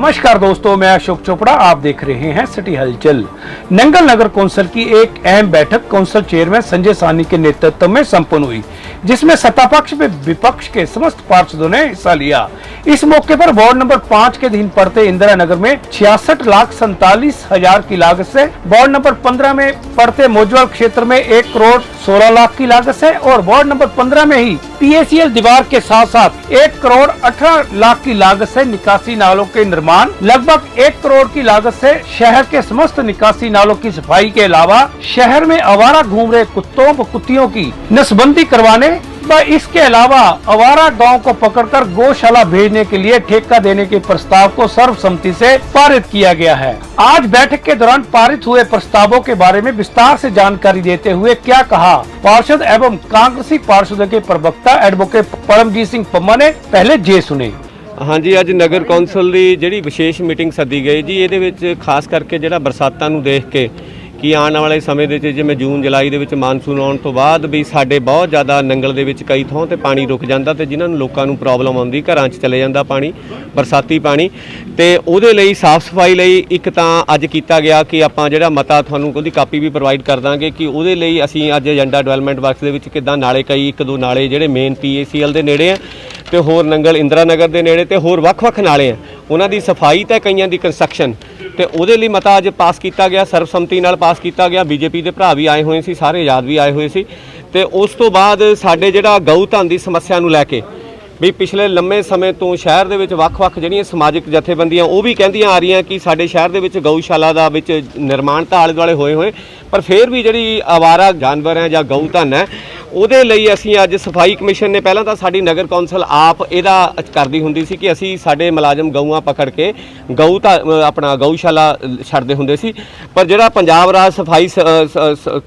नमस्कार दोस्तों, मैं अशोक चोपड़ा। आप देख रहे हैं सिटी हलचल। नंगल नगर कौंसिल की एक अहम बैठक कौंसिल चेयरमैन संजय सानी के नेतृत्व में संपन्न हुई, जिसमें सत्ता पक्ष व विपक्ष के समस्त पार्षदों ने हिस्सा लिया। इस मौके पर वार्ड नंबर 5 के अधीन पड़ते इंदिरा नगर में 66,47,000 की लागत से, वार्ड नंबर 15 में पड़ते मोजवाल क्षेत्र में 1 करोड़ 16 लाख की लागत से और वार्ड नंबर 15 में ही PACL दीवार के साथ साथ 1 करोड़ 18 लाख की लागत से निकासी नालों के निर्माण, लगभग 1 करोड़ की लागत से शहर के समस्त निकासी नालों की सफाई के अलावा शहर में आवारा घूम रहे कुत्तों व कुत्तियों की नसबंदी करवाने व इसके अलावा आवारा गांव को पकड़कर गौशाला भेजने के लिए ठेका देने के प्रस्ताव को सर्वसम्मति से पारित किया गया है। आज बैठक के दौरान पारित हुए प्रस्तावों के बारे में विस्तार से जानकारी देते हुए क्या कहा पार्षद एवं कांग्रेसी पार्षदों के प्रवक्ता एडवोकेट परमजीत सिंह पम्मा ने, पहले जे सुने। हाँ जी, अज नगर कौंसल की जिहड़ी विशेष मीटिंग सद्दी गई जी, ਇਹਦੇ ਵਿੱਚ खास करके ਜਿਹੜਾ ਬਰਸਾਤਾਂ ਨੂੰ ਦੇਖ ਕੇ कि आने वाले समय ਦੇ ਵਿੱਚ ਜਿਵੇਂ ਜੂਨ ਜੁਲਾਈ ਦੇ ਵਿੱਚ ਮਾਨਸੂਨ ਆਉਣ ਤੋਂ ਬਾਅਦ ਵੀ ਸਾਡੇ ਬਹੁਤ ਜ਼ਿਆਦਾ ਨੰਗਲ ਦੇ ਵਿੱਚ ਕਈ ਥਾਂ ਤੇ ਪਾਣੀ ਰੁਕ ਜਾਂਦਾ ਤੇ ਜਿਨ੍ਹਾਂ ਨੂੰ ਲੋਕਾਂ ਨੂੰ ਪ੍ਰੋਬਲਮ ਆਉਂਦੀ, ਘਰਾਂ 'ਚ ਚਲੇ ਜਾਂਦਾ ਪਾਣੀ, ਬਰਸਾਤੀ ਪਾਣੀ। ਤੇ ਉਹਦੇ ਲਈ ਸਾਫ਼ ਸਫਾਈ ਲਈ ਇੱਕ ਤਾਂ ਅੱਜ ਕੀਤਾ ਗਿਆ ਕਿ ਆਪਾਂ ਜਿਹੜਾ ਮਤਾ ਤੁਹਾਨੂੰ ਉਹਦੀ ਕਾਪੀ ਵੀ ਪ੍ਰੋਵਾਈਡ ਕਰ ਦਾਂਗੇ ਕਿ ਉਹਦੇ ਲਈ ਅਸੀਂ ਅੱਜ ਏਜੰਡਾ ਡਿਵੈਲਪਮੈਂਟ ਵਰਕਸ ਦੇ ਵਿੱਚ ਕਿੱਦਾਂ ਨਾਲੇ ਕਈ 1-2 ਨਾਲੇ ਜਿਹੜੇ ਮੇਨ PACL ਦੇ ਨੇੜੇ ਆ ਤੇ ਹੋਰ ਨੰਗਲ ਇੰਦਰਾ ਨਗਰ ਦੇ ਨੇੜੇ ਤੇ ਹੋਰ ਵੱਖ-ਵੱਖ ਨਾਲੇ ਆ, ਉਹਨਾਂ ਦੀ ਸਫਾਈ ਤੇ ਕਈਆਂ ਦੀ ਕੰਸਟਰਕਸ਼ਨ ਤੇ ਉਹਦੇ ਲਈ ਮਤਾ ਅੱਜ ਪਾਸ ਕੀਤਾ ਗਿਆ, ਸਰਬਸੰਮਤੀ ਨਾਲ ਪਾਸ ਕੀਤਾ ਗਿਆ। BJP ਦੇ ਭਰਾ ਵੀ ਆਏ ਹੋਏ ਸੀ, ਸਾਰੇ ਆਜ਼ਾਦ ਵੀ ਆਏ ਹੋਏ ਸੀ। ਤੇ ਉਸ ਤੋਂ ਬਾਅਦ ਸਾਡੇ ਜਿਹੜਾ ਗਊ ਧਨ ਦੀ ਸਮੱਸਿਆ ਨੂੰ ਲੈ ਕੇ ਵੀ ਪਿਛਲੇ ਲੰਮੇ ਸਮੇਂ ਤੋਂ ਸ਼ਹਿਰ ਦੇ ਵਿੱਚ ਵੱਖ-ਵੱਖ ਜਿਹੜੀਆਂ ਸਮਾਜਿਕ ਜਥੇਬੰਦੀਆਂ ਉਹ ਵੀ ਕਹਿੰਦੀਆਂ ਆ ਰਹੀਆਂ ਕਿ ਸਾਡੇ ਸ਼ਹਿਰ ਦੇ ਵਿੱਚ ਗਊਸ਼ਾਲਾ ਦਾ ਵਿੱਚ ਨਿਰਮਾਣ ਤਾਂ ਆਲੇ ਦੁਆਲੇ ਹੋਏ ਪਰ ਫਿਰ ਵੀ ਜਿਹੜੀ ਆਵਾਰਾ ਜਾਨਵਰ ਹੈ ਜਾਂ ਗਊ ਧਨ ਹੈ ਉਹਦੇ ਲਈ ਅਸੀਂ ਅੱਜ ਸਫਾਈ ਕਮਿਸ਼ਨ ਨੇ, ਪਹਿਲਾਂ ਤਾਂ ਸਾਡੀ ਨਗਰ ਕੌਂਸਲ ਆਪ ਇਹਦਾ ਕਰਦੀ ਹੁੰਦੀ ਸੀ ਕਿ ਅਸੀਂ ਸਾਡੇ ਮੁਲਾਜ਼ਮ ਗਊਆਂ ਪਕੜ ਕੇ ਆਪਣਾ ਗਊਸ਼ਾਲਾ ਛੱਡਦੇ ਹੁੰਦੇ ਸੀ, ਪਰ ਜਿਹੜਾ ਪੰਜਾਬ ਰਾਜ ਸਫਾਈ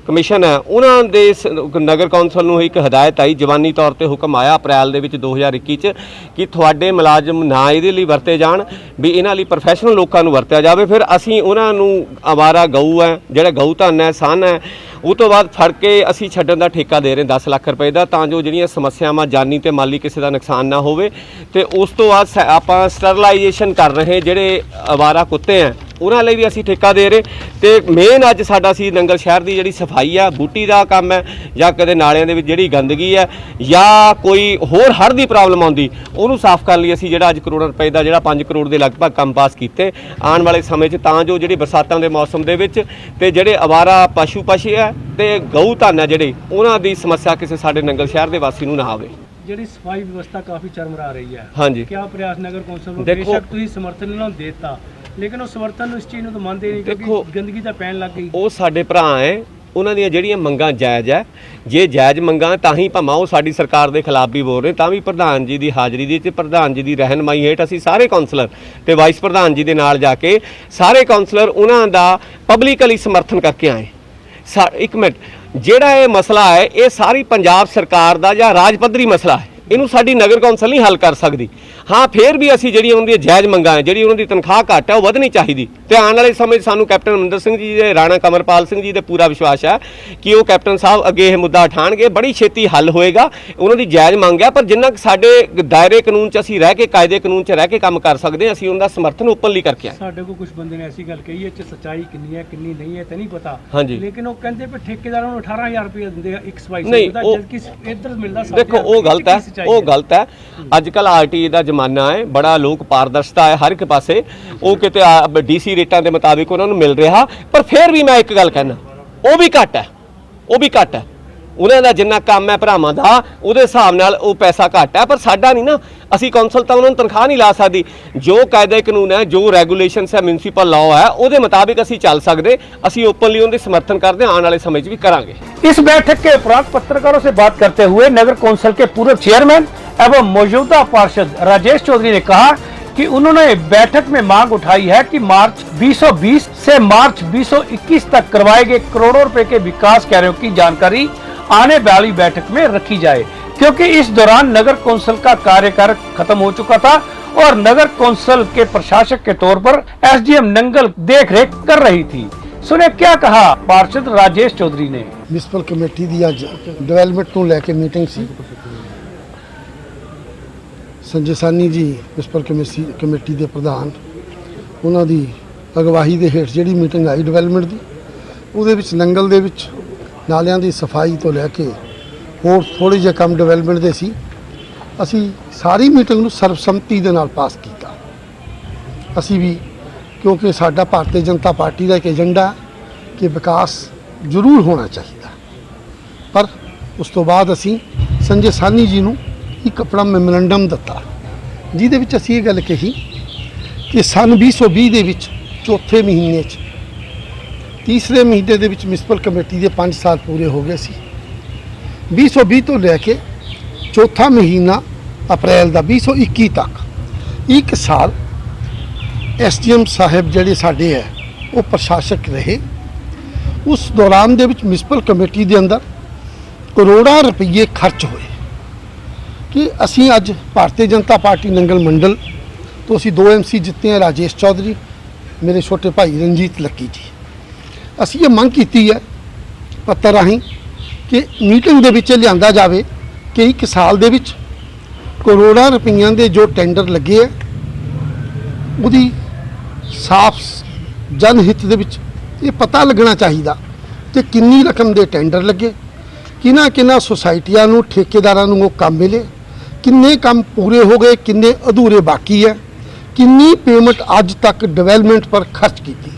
ਕਮਿਸ਼ਨ ਹੈ ਉਹਨਾਂ ਦੇ ਨਗਰ ਕੌਂਸਲ ਨੂੰ ਇੱਕ ਹਦਾਇਤ ਆਈ, ਜਵਾਨੀ ਤੌਰ ਤੇ ਹੁਕਮ ਆਇਆ ਅਪ੍ਰੈਲ ਦੇ ਵਿੱਚ 2021 ਚ ਕਿ ਤੁਹਾਡੇ ਮੁਲਾਜ਼ਮ ਨਾ ਇਹਦੇ ਲਈ ਵਰਤੇ ਜਾਣ, ਵੀ ਇਹਨਾਂ ਲਈ ਪ੍ਰੋਫੈਸ਼ਨਲ ਲੋਕਾਂ ਨੂੰ ਵਰਤਿਆ ਜਾਵੇ। ਫਿਰ ਅਸੀਂ ਉਹਨਾਂ ਨੂੰ ਆਵਾਰਾ ਗਊ ਹੈ, ਜਿਹੜਾ ਗਊ ਧਨ ਹੈ, ਸਨ ਹੈ, ਉਹ ਤੋਂ ਬਾਅਦ ਫੜ ਕੇ ਅਸੀਂ ਛੱਡਣ ਦਾ ਠੇਕਾ ਦੇ ਰਹੇ 10 ਲੱਖ ਰੁਪਏ ਦਾ, ਤਾਂ ਜੋ ਜਿਹੜੀਆਂ ਸਮੱਸਿਆਵਾਂ ਜਾਨੀ ਤੇ ਮਾਲੀ ਕਿਸੇ ਦਾ ਨੁਕਸਾਨ ਨਾ ਹੋਵੇ। ਤੇ ਉਸ ਤੋਂ ਬਾਅਦ ਆਪਾਂ ਸਟਰਲਾਈਜੇਸ਼ਨ ਕਰ ਰਹੇ ਜਿਹੜੇ ਆਵਾਰਾ ਕੁੱਤੇ ਆ ਉਹਨਾਂ ਲਈ ਵੀ ਅਸੀਂ ਠੇਕਾ ਦੇ ਰਹੇ। ਤੇ ਮੇਨ ਅੱਜ ਸਾਡਾ ਸੀ ਨੰਗਲ ਸ਼ਹਿਰ ਦੀ ਜਿਹੜੀ ਸਫਾਈ ਆ, ਬੂਟੀ ਦਾ ਕੰਮ ਹੈ ਜਾਂ ਕਦੇ ਨਾਲਿਆਂ ਦੇ ਵਿੱਚ ਜਿਹੜੀ ਗੰਦਗੀ ਹੈ ਜਾਂ ਕੋਈ ਹੋਰ ਹੜ੍ਹ ਦੀ ਪ੍ਰੋਬਲਮ ਆਉਂਦੀ, ਉਹਨੂੰ ਸਾਫ਼ ਕਰਨ ਲਈ ਅਸੀਂ ਜਿਹੜਾ ਅੱਜ ਕਰੋੜਾਂ ਰੁਪਏ ਦਾ ਜਿਹੜਾ 5 ਕਰੋੜ ਦੇ ਲਗਭਗ ਕੰਮ ਪਾਸ ਕੀਤੇ ਆਉਣ ਵਾਲੇ ਸਮੇਂ 'ਚ, ਤਾਂ ਜੋ ਜਿਹੜੀ ਬਰਸਾਤਾਂ ਦੇ ਮੌਸਮ ਦੇ ਵਿੱਚ ਤੇ ਜਿਹੜੇ ਆਵਾਰਾ ਪਸ਼ੂ ਹੈ ਤੇ ਗਊ ਧਨ ਹੈ ਜਿਹੜੇ ਉਹਨਾਂ ਦੀ ਸਮੱਸਿਆ ਕਿਸੇ ਸਾਡੇ ਨੰਗਲ ਸ਼ਹਿਰ ਦੇ ਵਾਸੀ ਨੂੰ ਨਾ ਆਵੇ। ਜਿਹੜੀ ਸਫਾਈ ਵਿਵਸਥਾ ਕਾਫੀ ਚਰਮਰਾ ਰਹੀ ਹੈ, ਹਾਂਜੀ, ਕਿਆ ਪ੍ਰयास ਨਗਰ ਕੌਂਸਲ ਨੂੰ? ਬੇਸ਼ੱਕ ਤੁਸੀਂ ਸਮਰਥਨ ਇਹਨਾਂ ਨੂੰ ਦੇਤਾ, ਲੇਕਿਨ ਉਹ ਸਮਰਥਨ ਨੂੰ ਇਸ ਚੀਜ਼ ਨੂੰ ਤਾਂ ਮੰਨਦੇ ਨਹੀਂ ਕਿਉਂਕਿ ਗੰਦਗੀ ਤਾਂ ਪੈਣ ਲੱਗ ਗਈ। ਉਹ ਸਾਡੇ ਭਰਾ ਹੈ, ਉਹਨਾਂ ਦੀਆਂ ਜਿਹੜੀਆਂ ਮੰਗਾਂ ਜਾਇਜ਼ ਹੈ, ਜੇ ਜਾਇਜ਼ ਮੰਗਾਂ ਤਾਂ ਹੀ ਭਾਵੇਂ ਉਹ ਸਾਡੀ ਸਰਕਾਰ ਦੇ ਖਿਲਾਫ ਵੀ ਬੋਲ ਰਹੇ, ਤਾਂ ਵੀ ਪ੍ਰਧਾਨ ਜੀ ਦੀ ਹਾਜ਼ਰੀ ਦੇ ਵਿੱਚ, ਪ੍ਰਧਾਨ ਜੀ ਦੀ ਰਹਿਨਮਾਈ ਹੇਠ ਅਸੀਂ ਸਾਰੇ ਕੌਂਸਲਰ ਤੇ ਵਾਈਸ ਪ੍ਰਧਾਨ ਜੀ ਦੇ ਨਾਲ ਜਾ ਕੇ ਸਾਰੇ ਕੌਂਸਲਰ ਉਹਨਾਂ ਦਾ ਪਬਲਿਕਲੀ ਸਮਰਥਨ ਕਰਕੇ ਆਏ। ਇੱਕ ਮਿੰਟ, ਜਿਹੜਾ ਇਹ ਮਸਲਾ ਹੈ ਇਹ ਸਾਰੀ ਪੰਜਾਬ ਸਰਕਾਰ ਦਾ ਜਾਂ ਰਾਜ ਪੱਧਰੀ ਮਸਲਾ ਹੈ, ਇਹਨੂੰ ਸਾਡੀ ਨਗਰ ਕੌਂਸਲ ਨਹੀਂ ਹੱਲ ਕਰ ਸਕਦੀ। ਹਾਂ, ਫਿਰ ਵੀ ਅਸੀਂ ਜਿਹੜੀਆਂ ਉਹਨਾਂ ਦੀਆਂ ਜਾਇਜ਼ ਮੰਗਾਂ ਹੈ, ਜਿਹੜੀ ਉਹਨਾਂ ਦੀ ਤਨਖਾਹ ਘੱਟ ਹੈ ਉਹ ਵਧਣੀ ਚਾਹੀਦੀ, ਤੇ ਆਉਣ ਵਾਲੇ ਸਮੇਂ 'ਚ ਸਾਨੂੰ ਕੈਪਟਨ ਅਮਰਿੰਦਰ ਸਿੰਘ ਜੀ ਦੇ, ਰਾਣਾ ਕਮਰਪਾਲ ਸਿੰਘ ਜੀ ਦੇ ਪੂਰਾ ਵਿਸ਼ਵਾਸ ਹੈ ਕਿ ਉਹ ਕੈਪਟਨ ਸਾਹਿਬ ਅੱਗੇ ਇਹ ਮੁੱਦਾ ਉਠਾਉਣਗੇ, ਬੜੀ ਛੇਤੀ ਹੱਲ ਹੋਏਗਾ। ਉਹਨਾਂ ਦੀ ਜਾਇਜ਼ ਮੰਗ ਹੈ, ਪਰ ਜਿੰਨਾ ਸਾਡੇ ਦਾਇਰੇ ਕਾਨੂੰਨ 'ਚ ਅਸੀਂ ਰਹਿ ਕੇ, ਕਾਇਦੇ ਕਾਨੂੰਨ 'ਚ ਰਹਿ ਕੇ ਕੰਮ ਕਰ ਸਕਦੇ ਹਾਂ, ਅਸੀਂ ਉਹਨਾਂ ਦਾ ਸਮਰਥਨ ਓਪਨਲੀ ਕਰਕੇ ਆਏ। ਸਾਡੇ ਕੋਲ ਕੁਝ ਬੰਦੇ ਨੇ ਐਸੀ ਗੱਲ ਕਹੀ ਹੈ, ਸੱਚਾਈ ਕਿੰਨੀ ਹੈ ਕਿੰਨੀ ਨਹੀਂ ਹੈ ਤਾਂ ਨਹੀਂ ਪਤਾ, ਹਾਂਜੀ, ਲੇਕਿਨ ਉਹ ਕਹਿੰਦੇ ਵੀ ਠੇਕੇਦਾਰਾਂ ਨੂੰ 18,000 ਰੁਪਏ ਦਿੰਦੇ ਆ ਇੱਕ ਸਫਾਈ ਨਹੀਂ, ਜਦਕਿ ਇੱਧਰ ਮਿਲਦਾ। ਦੇਖੋ ਉਹ ਗਲਤ ਹੈ, ਉਹ ਗਲਤ ਹੈ। ਅੱਜ ਕੱਲ੍ਹ RTE ਦਾ ਜ਼ਮਾਨਾ ਹੈ, ਬੜਾ ਲੋਕ ਪਾਰਦਰਸ਼ਤਾ ਹੈ ਹਰ ਇੱਕ ਪਾਸੇ, ਉਹ ਕਿਤੇ DC ਰੇਟਾਂ ਦੇ ਮੁਤਾਬਿਕ ਉਹਨਾਂ ਨੂੰ ਮਿਲ ਰਿਹਾ, ਪਰ ਫਿਰ ਵੀ ਮੈਂ ਇੱਕ ਗੱਲ ਕਹਿਣਾ, ਉਹ ਵੀ ਘੱਟ ਹੈ, ਉਹ ਵੀ ਘੱਟ ਹੈ। ਉਹਨਾਂ ਦਾ ਜਿੰਨਾ ਕੰਮ ਹੈ ਭਰਾਵਾਂ ਦਾ, ਉਹਦੇ ਹਿਸਾਬ ਨਾਲ ਉਹ ਪੈਸਾ ਘੱਟ ਹੈ, ਪਰ ਸਾਡਾ ਨਹੀਂ ਨਾ। ਅਸੀਂ ਕੌਂਸਲ ਤਾਂ ਉਹਨਾਂ ਨੂੰ ਤਨਖਾਹ ਨਹੀਂ ਲਾ ਸਕਦੀ, ਜੋ ਕਾਇਦੇ ਕਾਨੂੰਨ ਹੈ, ਜੋ ਰੈਗੂਲੇਸ਼ਨਸ ਹੈ, ਮਿਊਨਿਸਪਲ ਲਾਅ ਹੈ, ਉਹਦੇ ਮੁਤਾबिक ਅਸੀਂ ਚੱਲ ਸਕਦੇ। ਅਸੀਂ ओपनली उनके समर्थन करते हैं, आने वाले समय भी करांगे। इस बैठक के उपरांत पत्रकारों से बात करते हुए नगर कौंसिल के पूर्व चेयरमैन एवं मौजूदा पार्षद राजेश चौधरी ने कहा कि उन्होंने बैठक में मांग उठाई है कि मार्च 2020 से मार्च 2021 तक करवाए गए करोड़ों रुपए के विकास कार्यों की जानकारी आने वाली बैठक में रखी जाए, क्योंकि इस दौरान नगर कौंसिल का कार्यकाल खत्म हो चुका था और नगर कौंसिल के प्रशासक के तौर पर SDM नंगल देखरेख कर रही थी। सुने क्या कहा पार्षद राजेश चौधरी ने। म्यूनसिपल कमेटी दी अज डेवलपमेंट को लेके मीटिंग सी, संजय सानी जी म्यूनसिपल कमेटी के प्रधान ਉਹਨਾਂ ਦੀ ਅਗਵਾਈ ਦੇ ਹੇਠ ਜਿਹੜੀ ਮੀਟਿੰਗ ਆਈ ਡਿਵੈਲਪਮੈਂਟ ਦੀ, ਉਹਦੇ ਵਿੱਚ ਨੰਗਲ ਦੇ ਵਿੱਚ ਨਾਲਿਆਂ ਦੀ ਸਫਾਈ ਤੋਂ ਲੈ ਕੇ ਹੋਰ ਥੋੜ੍ਹੇ ਜਿਹੇ ਕੰਮ ਡਿਵੈਲਪਮੈਂਟ ਦੇ ਸੀ। ਅਸੀਂ ਸਾਰੀ ਮੀਟਿੰਗ ਨੂੰ ਸਰਬਸੰਮਤੀ ਦੇ ਨਾਲ ਪਾਸ ਕੀਤਾ। ਅਸੀਂ ਵੀ, ਕਿਉਂਕਿ ਸਾਡਾ ਭਾਰਤੀ ਜਨਤਾ ਪਾਰਟੀ ਦਾ ਇੱਕ ਏਜੰਡਾ ਕਿ ਵਿਕਾਸ ਜ਼ਰੂਰ ਹੋਣਾ ਚਾਹੀਦਾ, ਪਰ ਉਸ ਤੋਂ ਬਾਅਦ ਅਸੀਂ ਸੰਜੇ ਸਾਨੀ ਜੀ ਨੂੰ ਇੱਕ ਆਪਣਾ ਮੈਮੋਰੰਡਮ ਦਿੱਤਾ, ਜਿਹਦੇ ਵਿੱਚ ਅਸੀਂ ਇਹ ਗੱਲ ਕਹੀ ਕਿ ਸਨ 2020 ਦੇ ਵਿੱਚ ਚੌਥੇ ਮਹੀਨੇ 'ਚ ਤੀਸਰੇ ਮਹੀਨੇ ਦੇ ਵਿੱਚ ਮਿਊਨਿਸਪਲ ਕਮੇਟੀ ਦੇ 5 ਸਾਲ ਪੂਰੇ ਹੋ ਗਏ ਸੀ। 2020 ਤੋਂ ਲੈ ਕੇ ਚੌਥਾ ਮਹੀਨਾ ਅਪ੍ਰੈਲ ਦਾ 2021 ਤੱਕ 1 ਸਾਲ ਐਸਡੀਐਮ ਸਾਹਿਬ ਜਿਹੜੇ ਸਾਡੇ ਹੈ ਉਹ ਪ੍ਰਸ਼ਾਸਕ ਰਹੇ। ਉਸ ਦੌਰਾਨ ਦੇ ਵਿੱਚ ਮਿਊਨਿਸਪਲ ਕਮੇਟੀ ਦੇ ਅੰਦਰ ਕਰੋੜਾਂ ਰੁਪਏ ਖਰਚ ਹੋਏ ਕਿ ਅਸੀਂ ਅੱਜ ਭਾਰਤੀ ਜਨਤਾ ਪਾਰਟੀ ਨੰਗਲ ਮੰਡਲ ਤੋਂ ਅਸੀਂ 2 MC ਜਿੱਤੇ ਹਾਂ, ਰਾਜੇਸ਼ ਚੌਧਰੀ, ਮੇਰੇ ਛੋਟੇ ਭਾਈ ਰਣਜੀਤ ਲੱਕੀ ਜੀ। ਅਸੀਂ ਇਹ ਮੰਗ ਕੀਤੀ ਹੈ ਪੱਤਰ ਰਾਹੀਂ ਕਿ ਮੀਟਿੰਗ ਦੇ ਵਿੱਚ ਲਿਆਂਦਾ ਜਾਵੇ ਕਿ 1 ਸਾਲ ਦੇ ਵਿੱਚ ਕਰੋੜਾਂ ਰੁਪਈਆਂ ਦੇ ਜੋ ਟੈਂਡਰ ਲੱਗੇ ਹੈ ਉਹਦੀ ਸਾਫ਼ ਜਨਹਿਤ ਦੇ ਵਿੱਚ ਇਹ ਪਤਾ ਲੱਗਣਾ ਚਾਹੀਦਾ ਕਿ ਕਿੰਨੀ ਰਕਮ ਦੇ ਟੈਂਡਰ ਲੱਗੇ, ਕਿਹਨਾਂ ਸੁਸਾਇਟੀਆਂ ਨੂੰ, ਠੇਕੇਦਾਰਾਂ ਨੂੰ ਉਹ ਕੰਮ ਮਿਲੇ, ਕਿੰਨੇ ਕੰਮ ਪੂਰੇ ਹੋ ਗਏ, ਕਿੰਨੇ ਅਧੂਰੇ ਬਾਕੀ ਹੈ, ਕਿੰਨੀ ਪੇਮੈਂਟ ਅੱਜ ਤੱਕ ਡਿਵੈਲਪਮੈਂਟ ਪਰ ਖਰਚ ਕੀਤੀ।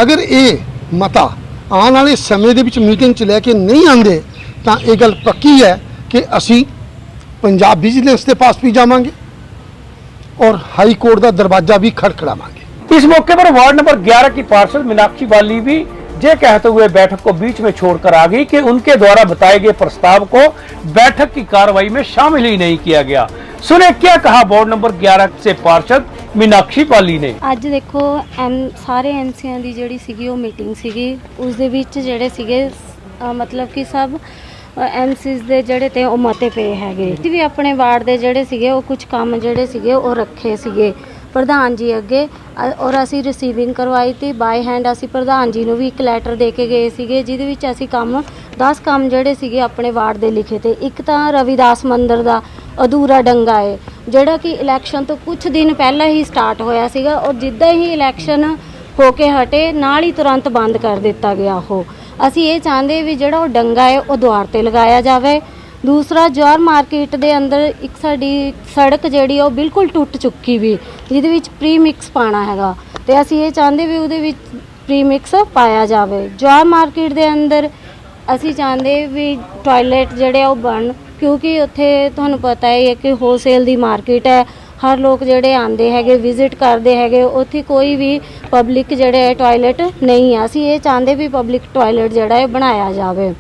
ਅਗਰ ਇਹ ਮਤਾ ਆਉਣ ਵਾਲੇ ਸਮੇਂ ਦੇ ਵਿੱਚ ਮੀਟਿੰਗ 'ਚ ਲੈ ਕੇ ਨਹੀਂ ਆਉਂਦੇ ਤਾਂ ਇਹ ਗੱਲ ਪੱਕੀ ਹੈ ਕਿ ਅਸੀਂ ਪੰਜਾਬ ਵਿਜੀਲੈਂਸ ਦੇ ਪਾਸ ਵੀ ਜਾਵਾਂਗੇ और हाई कोर्ट का दरवाजा भी खड़खड़ावांगे। इस मौके पर वार्ड नंबर 11 की पार्षद मीनाक्षी बाली भी ये कहते हुए बैठक को बीच में छोड़कर आ गई कि उनके द्वारा बताए गए प्रस्ताव को बैठक की कार्रवाई में शामिल ही नहीं किया गया। सुने क्या कहा वार्ड नंबर 11 से पार्षद मीनाक्षी बाली ने। ਅੱਜ ਦੇਖੋ ਸਾਰੇ ਐਮਸੀਆਂ ਦੀ ਜਿਹੜੀ ਸੀਗੀ ਉਹ ਮੀਟਿੰਗ ਸੀਗੀ, ਉਸ ਦੇ ਵਿੱਚ ਜਿਹੜੇ ਸੀਗੇ ਮਤਲਬ ਕਿ ਸਭ ਐਮਸੀਜ਼ ਦੇ ਜਿਹੜੇ ਤੇ ਉਹ ਮਤੇ ਪਏ ਹੈਗੇ ਜੀ ਵੀ ਆਪਣੇ ਵਾਰਡ ਦੇ ਜਿਹੜੇ ਸੀਗੇ ਉਹ ਕੁਝ ਕੰਮ ਜਿਹੜੇ ਸੀਗੇ ਉਹ ਰੱਖੇ ਸੀਗੇ ਪ੍ਰਧਾਨ ਜੀ ਅੱਗੇ ਔਰ ਅਸੀਂ ਰਿਸੀਵਿੰਗ ਕਰਵਾਈ ਤੀ ਬਾਈ ਹੈਂਡ। ਅਸੀਂ ਪ੍ਰਧਾਨ ਜੀ ਨੂੰ ਵੀ ਇੱਕ ਲੈਟਰ ਦੇ ਕੇ ਗਏ ਸੀਗੇ ਜਿਹਦੇ ਵਿੱਚ ਅਸੀਂ 10 ਕੰਮ ਜਿਹੜੇ ਸੀਗੇ ਆਪਣੇ ਵਾਰਡ ਦੇ ਲਿਖੇ ਤੇ। ਇੱਕ ਤਾਂ ਰਵਿਦਾਸ ਮੰਦਿਰ ਦਾ ਅਧੂਰਾ ਡੰਗਾ ਹੈ ਜਿਹੜਾ ਕਿ ਇਲੈਕਸ਼ਨ ਤੋਂ ਕੁਝ ਦਿਨ ਪਹਿਲਾਂ ਹੀ ਸਟਾਰਟ ਹੋਇਆ ਸੀਗਾ ਔਰ ਜਿੱਦਾਂ ਹੀ ਇਲੈਕਸ਼ਨ ਹੋ ਕੇ ਹਟੇ ਨਾਲ ਹੀ ਤੁਰੰਤ ਬੰਦ ਕਰ ਦਿੱਤਾ ਗਿਆ। ਉਹ ਅਸੀਂ ਇਹ ਚਾਹੁੰਦੇ ਵੀ ਜਿਹੜਾ ਉਹ ਡੰਗਾ ਹੈ ਉਹ ਦੁਆਰ ਤੇ ਲਗਾਇਆ ਜਾਵੇ। ਦੂਸਰਾ ਜਵਾਹਰ ਮਾਰਕੀਟ ਦੇ ਅੰਦਰ ਇੱਕ ਸਾਡੀ ਸੜਕ ਜਿਹੜੀ ਉਹ ਬਿਲਕੁਲ ਟੁੱਟ ਚੁੱਕੀ ਵੀ ਜਿਹਦੇ ਵਿੱਚ ਪ੍ਰੀ ਮਿਕਸ ਪਾਣਾ ਹੈਗਾ ਤੇ ਅਸੀਂ ਇਹ ਚਾਹੁੰਦੇ ਵੀ ਉਹਦੇ ਵਿੱਚ ਪ੍ਰੀ ਮਿਕਸ ਪਾਇਆ ਜਾਵੇ। ਜਵਾਹਰ ਮਾਰਕੀਟ ਦੇ ਅੰਦਰ ਅਸੀਂ ਚਾਹੁੰਦੇ ਵੀ ਟਾਇਲਟ ਜਿਹੜੇ ਉਹ ਬਣ, ਕਿਉਂਕਿ ਉੱਥੇ ਤੁਹਾਨੂੰ ਪਤਾ ਹੈ ਕਿ ਹੋਲਸੇਲ ਦੀ ਮਾਰਕੀਟ ਹੈ, ਹਰ ਲੋਕ ਜਿਹੜੇ ਆਉਂਦੇ ਹੈਗੇ ਵਿਜ਼ਿਟ ਕਰਦੇ ਹੈਗੇ, ਉੱਥੇ ਕੋਈ ਵੀ ਪਬਲਿਕ ਜਿਹੜੇ ਟਾਇਲਟ ਨਹੀਂ ਆ। ਅਸੀਂ ਇਹ ਚਾਹੁੰਦੇ ਵੀ ਪਬਲਿਕ ਟਾਇਲਟ ਜਿਹੜਾ ਹੈ ਬਣਾਇਆ ਜਾਵੇ।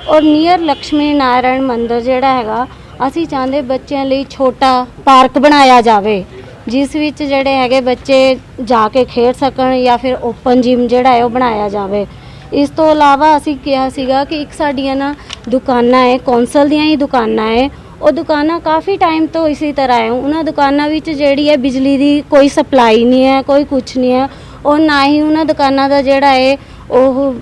ਔਰ ਨੀਅਰ ਲక్ష్ਮੀ ਨਾਰਾਇਣ ਮੰਦਿਰ ਜਿਹੜਾ ਹੈਗਾ ਅਸੀਂ ਚਾਹੁੰਦੇ ਬੱਚਿਆਂ ਲਈ ਛੋਟਾ ਪਾਰਕ ਬਣਾਇਆ ਜਾਵੇ ਜਿਸ ਵਿੱਚ ਜਿਹੜੇ ਹੈਗੇ ਬੱਚੇ ਜਾ ਕੇ ਖੇਡ ਸਕਣ ਜਾਂ ਫਿਰ ਓਪਨ ਜਿਮ ਜਿਹੜਾ ਹੈ ਉਹ ਬਣਾਇਆ ਜਾਵੇ। ਇਸ ਤੋਂ ਇਲਾਵਾ ਅਸੀਂ ਕਿਹਾ ਸੀਗਾ ਕਿ ਇੱਕ ਸਾਡੀਆਂ ਨਾ ਦੁਕਾਨਾਂ ਹੈ ਕੌਂਸਲ ਦੀਆਂ ਹੀ ਦੁਕਾਨਾਂ ਹੈ, ਉਹ ਦੁਕਾਨਾਂ ਕਾਫੀ ਟਾਈਮ ਤੋਂ ਇਸੇ ਤਰ੍ਹਾਂ ਹੈ। ਉਹਨਾਂ ਦੁਕਾਨਾਂ ਵਿੱਚ ਜਿਹੜੀ ਹੈ ਬਿਜਲੀ ਦੀ ਕੋਈ ਸਪਲਾਈ ਨਹੀਂ ਹੈ, ਕੋਈ ਕੁਛ ਨਹੀਂ ਹੈ ਔਰ ਨਾ ਹੀ ਉਹਨਾਂ ਦੁਕਾਨਾਂ ਦਾ ਜਿਹੜਾ ਹੈ ਉਹ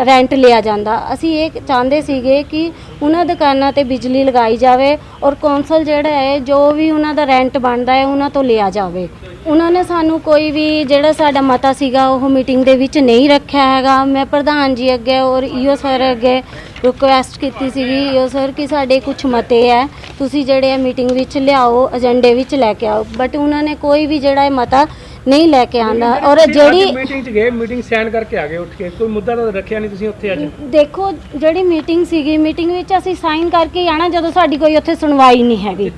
ਰੈਂਟ ਲਿਆ ਜਾਂਦਾ। ਅਸੀਂ ਇਹ ਚਾਹੁੰਦੇ ਸੀਗੇ ਕਿ ਉਹਨਾਂ ਦੁਕਾਨਾਂ ਤੇ ਬਿਜਲੀ ਲਗਾਈ ਜਾਵੇ ਔਰ ਕੌਂਸਲ ਜਿਹੜਾ ਹੈ ਜੋ ਵੀ ਉਹਨਾਂ ਦਾ ਰੈਂਟ ਬਣਦਾ ਹੈ ਉਹਨਾਂ ਤੋਂ ਲਿਆ ਜਾਵੇ। ਉਹਨਾਂ ਨੇ ਸਾਨੂੰ ਕੋਈ ਵੀ ਜਿਹੜਾ ਸਾਡਾ ਮਤਾ ਸੀਗਾ ਉਹ ਮੀਟਿੰਗ ਦੇ ਵਿੱਚ ਨਹੀਂ ਰੱਖਿਆ ਹੈਗਾ। ਮੈਂ ਪ੍ਰਧਾਨ ਜੀ ਅੱਗੇ ਔਰ ਈਓ ਸਰ ਅੱਗੇ ਰਿਕੁਐਸਟ ਕੀਤੀ ਸੀਗੀ, ਈਓ ਸਰ ਕਿ ਸਾਡੇ ਕੁਝ ਮਤੇ ਹੈ ਤੁਸੀਂ ਜਿਹੜੇ ਹੈ ਮੀਟਿੰਗ ਵਿੱਚ ਲਿਆਓ, ਏਜੰਡੇ ਵਿੱਚ ਲੈ ਕੇ ਆਓ, ਬਟ ਉਹਨਾਂ ਨੇ ਕੋਈ ਵੀ ਜਿਹੜਾ ਹੈ ਮਤਾ ਨਹੀਂ ਲੈ ਕੇ ਆਂਦਾ। ਔਰ ਜਿਹੜੀ ਮੀਟਿੰਗ 'ਚ ਗਏ ਮੀਟਿੰਗ ਸਾਈਨ ਕਰਕੇ ਆ ਗਏ ਉੱਠ ਕੇ, ਕੋਈ ਮੁੱਦਾ ਤਾਂ ਰੱਖਿਆ ਨਹੀਂ ਤੁਸੀਂ ਉੱਥੇ ਅੱਜ। ਦੇਖੋ ਜਿਹੜੀ ਮੀਟਿੰਗ ਸੀਗੀ ਮੀਟਿੰਗ ਵਿੱਚ ਅਸੀਂ ਸਾਈਨ ਕਰਕੇ ਆਣਾ ਜਦੋਂ ਸਾਡੀ ਕੋਈ ਉੱਥੇ ਸੁਣਵਾਈ ਨਹੀਂ ਹੈਗੀ,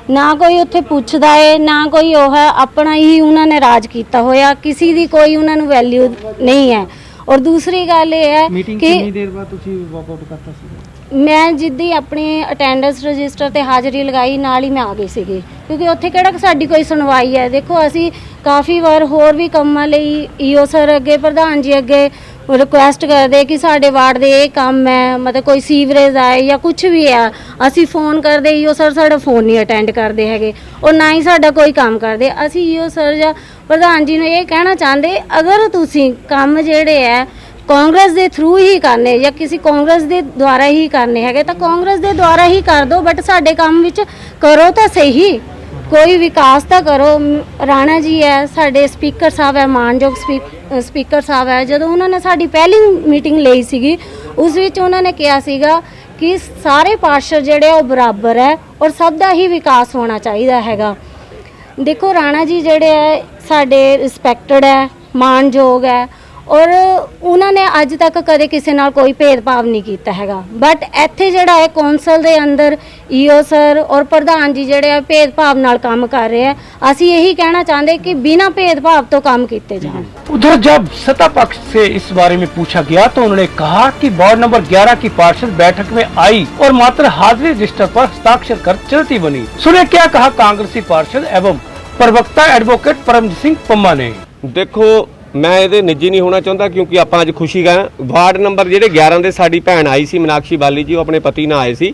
ਨਾ ਕੋਈ ਉੱਥੇ ਪੁੱਛਦਾ ਹੈ ਨਾ ਕੋਈ ਉਹ ਹੈ, ਆਪਣਾ ਹੀ ਉਹਨਾਂ ਨੇ ਰਾਜ ਕੀਤਾ ਹੋਇਆ, ਕਿਸੇ ਦੀ ਕੋਈ ਉਹਨਾਂ ਨੂੰ ਵੈਲਿਊ ਨਹੀਂ ਹੈ। ਔਰ ਦੂਸਰੀ ਗੱਲ ਇਹ ਹੈ ਕਿ ਕਿੰਨੀ ਦੇਰ ਬਾਅਦ ਤੁਸੀਂ ਵਾਕ ਆਊਟ ਕਰਤਾ ਸੀ? ਮੈਂ ਜਿੱਦੀ ਆਪਣੀ ਅਟੈਂਡੈਂਸ ਰਜਿਸਟਰ ਤੇ ਹਾਜ਼ਰੀ ਲਗਾਈ ਨਾਲ ਹੀ ਮੈਂ ਆ ਗਈ ਸੀਗੀ ਕਿਉਂਕਿ ਉੱਥੇ ਕਿਹੜਾ ਸਾਡੀ ਕੋਈ ਸੁਣਵਾਈ ਹੈ। ਦੇਖੋ ਅਸੀਂ ਕਾਫੀ ਵਾਰ ਹੋਰ ਵੀ ਕੰਮਾਂ ਲਈ ਈਓ ਸਰ ਅੱਗੇ ਪ੍ਰਧਾਨ ਜੀ ਅੱਗੇ ਰਿਕੁਐਸਟ ਕਰਦੇ ਕਿ ਸਾਡੇ ਵਾਰਡ ਦੇ ਇਹ ਕੰਮ ਹੈ, ਮਤਲਬ ਕੋਈ ਸੀਵਰੇਜ ਆਏ ਜਾਂ ਕੁਝ ਵੀ ਆ, ਅਸੀਂ ਫੋਨ ਕਰਦੇ ਈਓ ਸਰ ਸਾਡਾ ਫੋਨ ਨਹੀਂ ਅਟੈਂਡ ਕਰਦੇ ਹੈਗੇ ਔਰ ਨਾ ਹੀ ਸਾਡਾ ਕੋਈ ਕੰਮ ਕਰਦੇ। ਅਸੀਂ ਈਓ ਸਰ ਜਾਂ ਪ੍ਰਧਾਨ ਜੀ ਨੂੰ ਇਹ ਕਹਿਣਾ ਚਾਹੁੰਦੇ ਅਗਰ ਤੁਸੀਂ ਕੰਮ ਜਿਹੜੇ ਹੈ ਕਾਂਗਰਸ ਦੇ ਥਰੂ ਹੀ ਕਰਨੇ ਜਾਂ ਕਿਸੇ ਕਾਂਗਰਸ ਦੇ ਦੁਆਰਾ ਹੀ ਕਰਨੇ ਹੈਗੇ ਤਾਂ ਕਾਂਗਰਸ ਦੇ ਦੁਆਰਾ ਹੀ ਕਰ ਦਿਓ, ਬਟ ਸਾਡੇ ਕੰਮ ਵਿੱਚ ਕਰੋ ਤਾਂ ਸਹੀ। ਕੋਈ ਵਿਕਾਸ ਤਾਂ ਕਰੋ। ਰਾਣਾ ਜੀ ਹੈ, ਸਾਡੇ ਸਪੀਕਰ ਸਾਹਿਬ ਹੈ, ਮਾਨਯੋਗ ਸਪੀਕਰ ਸਾਹਿਬ ਹੈ, ਜਦੋਂ ਉਹਨਾਂ ਨੇ ਸਾਡੀ ਪਹਿਲੀ ਮੀਟਿੰਗ ਲਈ ਸੀਗੀ ਉਸ ਵਿੱਚ ਉਹਨਾਂ ਨੇ ਕਿਹਾ ਸੀਗਾ ਕਿ ਸਾਰੇ ਪਾਰਸ਼ਦ ਜਿਹੜੇ ਉਹ ਬਰਾਬਰ ਹੈ ਔਰ ਸਭ ਦਾ ਹੀ ਵਿਕਾਸ ਹੋਣਾ ਚਾਹੀਦਾ ਹੈਗਾ। ਦੇਖੋ ਰਾਣਾ ਜੀ ਜਿਹੜੇ ਹੈ ਸਾਡੇ ਰਿਸਪੈਕਟਡ ਹੈ, ਮਾਨਯੋਗ ਹੈ ਔਰ ਉਹਨਾਂ ਨੇ ਅੱਜ ਤੱਕ ਕਦੇ ਕਿਸੇ ਨਾਲ ਕੋਈ ਭੇਦਭਾਵ ਨਹੀਂ ਕੀਤਾ ਹੈਗਾ। ਬਟ ਇੱਥੇ ਜਿਹੜਾ ਹੈ ਕੌਂਸਲ ਦੇ ਅੰਦਰ ਈਓ ਸਰ ਔਰ ਪ੍ਰਧਾਨ ਜੀ ਜਿਹੜੇ ਆ ਭੇਦਭਾਵ ਨਾਲ ਕੰਮ ਕਰ ਰਹੇ ਆ। ਅਸੀਂ यही कहना चाहते कि बिना भेदभाव तो काम किए जाएं। उधर जब सत्ता पक्ष से इस बारे में पूछा गया तो उन्होंने कहा कि वार्ड नंबर 11 की पार्षद बैठक में आई और मात्र हाजिरी रजिस्टर पर हस्ताक्षर कर चलती बनी। सुने क्या कहा कांग्रेसी पार्षद एवं प्रवक्ता एडवोकेट परमजीत सिंह पम्मा ने। ਦੇਖੋ ਮੈਂ ਇਹਦੇ ਨਿੱਜੀ ਨਹੀਂ ਹੋਣਾ ਚਾਹੁੰਦਾ ਕਿਉਂਕਿ ਆਪਾਂ ਅੱਜ ਖੁਸ਼ੀ ਗਏ ਵਾਰਡ ਨੰਬਰ ਜਿਹੜੇ 11 ਦੇ ਸਾਡੀ ਭੈਣ ਆਈ ਸੀ ਮਨਾਕਸ਼ੀ ਬਾਲੀ ਜੀ, ਉਹ ਆਪਣੇ ਪਤੀ ਨਾਲ ਆਏ ਸੀ।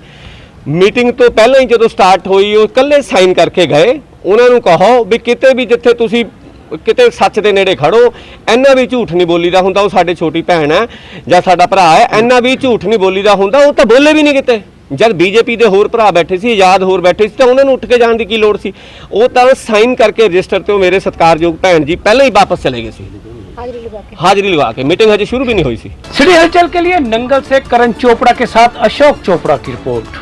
ਮੀਟਿੰਗ ਤੋਂ ਪਹਿਲਾਂ ਹੀ ਜਦੋਂ ਸਟਾਰਟ ਹੋਈ ਉਹ ਇਕੱਲੇ ਸਾਈਨ ਕਰਕੇ ਗਏ। ਉਹਨਾਂ ਨੂੰ ਕਹੋ ਵੀ ਕਿਤੇ ਵੀ ਜਿੱਥੇ ਤੁਸੀਂ ਕਿਤੇ ਸੱਚ ਦੇ ਨੇੜੇ ਖੜੋ, ਇੰਨਾ ਵੀ ਝੂਠ ਨਹੀਂ ਬੋਲੀਦਾ ਹੁੰਦਾ। ਉਹ ਸਾਡੇ ਛੋਟੀ ਭੈਣ ਹੈ ਜਾਂ ਸਾਡਾ ਭਰਾ ਹੈ, ਇੰਨਾ ਵੀ ਝੂਠ ਨਹੀਂ ਬੋਲੀਦਾ ਹੁੰਦਾ। ਉਹ ਤਾਂ ਬੋਲੇ ਵੀ ਨਹੀਂ ਕਿਤੇ। ਜਦ ਬੀਜੇਪੀ ਦੇ ਹੋਰ ਭਰਾ ਬੈਠੇ ਸੀ, ਆਜ਼ਾਦ ਹੋਰ ਬੈਠੇ ਸੀ, ਤਾਂ ਉਹਨਾਂ ਨੂੰ ਉੱਠ ਕੇ ਜਾਣ ਦੀ ਕੀ ਲੋੜ ਸੀ। ਉਹ ਤਾਂ ਸਾਈਨ ਕਰਕੇ ਰਜਿਸਟਰ ਤੇ ਉਹ ਮੇਰੇ ਸਤਿਕਾਰਯੋਗ ਭੈਣ ਜੀ ਪਹਿਲਾਂ ਹੀ वापस चले गए सी। हाजिरी लगा के मीटिंग हजे शुरू भी नहीं हुई सी। सिटी हलचल के लिए नंगल से करण चोपड़ा के साथ अशोक चोपड़ा की रिपोर्ट।